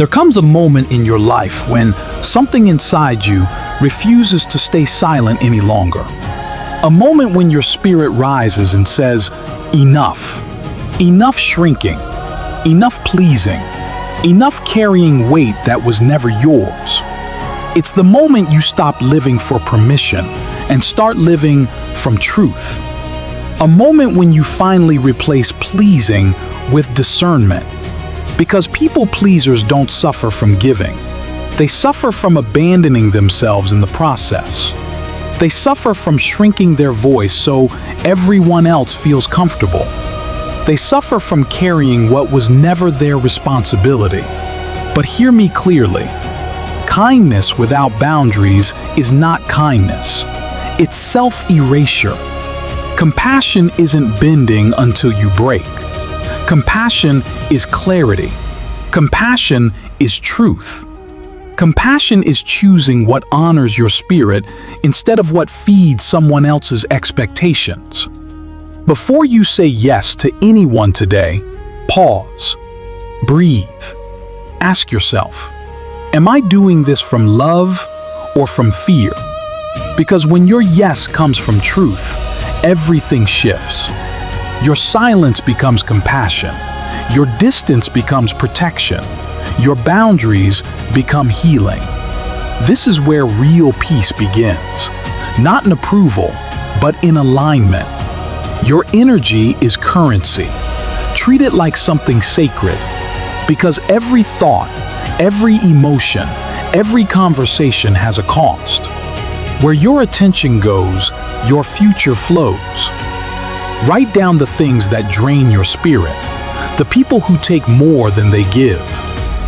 There comes a moment in your life when something inside you refuses to stay silent any longer. A moment when your spirit rises and says, enough. Enough shrinking. Enough pleasing. Enough carrying weight that was never yours. It's the moment you stop living for permission and start living from truth. A moment when you finally replace pleasing with discernment. Because people pleasers don't suffer from giving. They suffer from abandoning themselves in the process. They suffer from shrinking their voice so everyone else feels comfortable. They suffer from carrying what was never their responsibility. But hear me clearly. Kindness without boundaries is not kindness. It's self-erasure. Compassion isn't bending until you break. Compassion is clarity. Compassion is truth. Compassion is choosing what honors your spirit instead of what feeds someone else's expectations. Before you say yes to anyone today, pause, breathe, ask yourself, am I doing this from love or from fear? Because when your yes comes from truth, everything shifts. Your silence becomes compassion. Your distance becomes protection. Your boundaries become healing. This is where real peace begins. Not in approval, but in alignment. Your energy is currency. Treat it like something sacred. Because every thought, every emotion, every conversation has a cost. Where your attention goes, your future flows. Write down the things that drain your spirit, the people who take more than they give,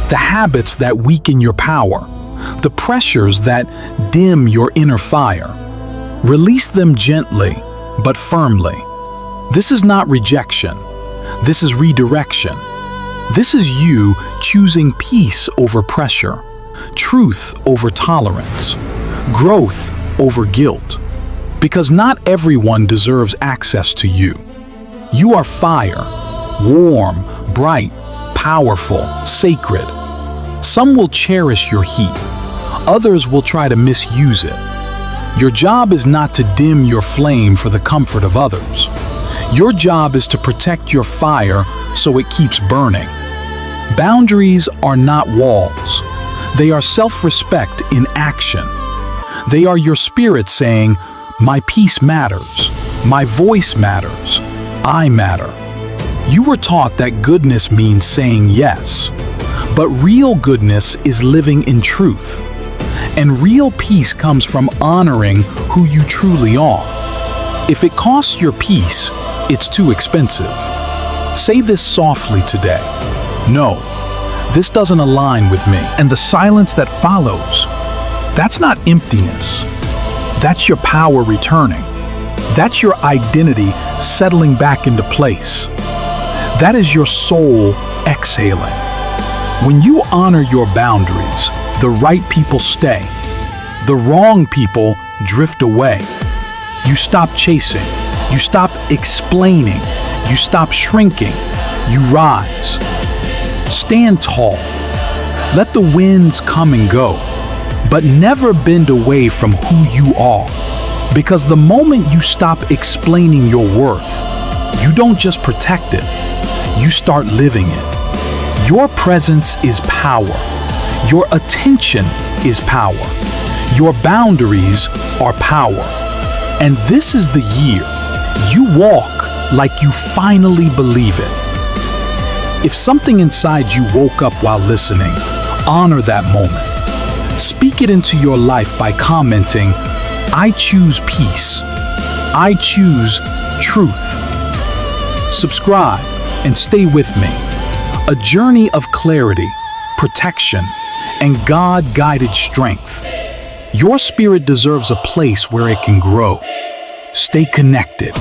the habits that weaken your power, the pressures that dim your inner fire. Release them gently, but firmly. This is not rejection. This is redirection. This is you choosing peace over pressure, truth over tolerance, growth over guilt. Because not everyone deserves access to you. You are fire, warm, bright, powerful, sacred. Some will cherish your heat. Others will try to misuse it. Your job is not to dim your flame for the comfort of others. Your job is to protect your fire so it keeps burning. Boundaries are not walls. They are self-respect in action. They are your spirit saying, my peace matters. My voice matters. I matter. You were taught that goodness means saying yes. But real goodness is living in truth. And real peace comes from honoring who you truly are. If it costs your peace, it's too expensive. Say this softly today. No, this doesn't align with me. And the silence that follows, that's not emptiness. That's your power returning. That's your identity settling back into place. That is your soul exhaling. When you honor your boundaries, the right people stay. The wrong people drift away. You stop chasing. You stop explaining. You stop shrinking. You rise. Stand tall. Let the winds come and go. But never bend away from who you are. Because the moment you stop explaining your worth, you don't just protect it, you start living it. Your presence is power. Your attention is power. Your boundaries are power. And this is the year you walk like you finally believe it. If something inside you woke up while listening, honor that moment. Speak it into your life by commenting, I choose peace. I choose truth. Subscribe and stay with me. A journey of clarity, protection, and God-guided strength. Your spirit deserves a place where it can grow. Stay connected.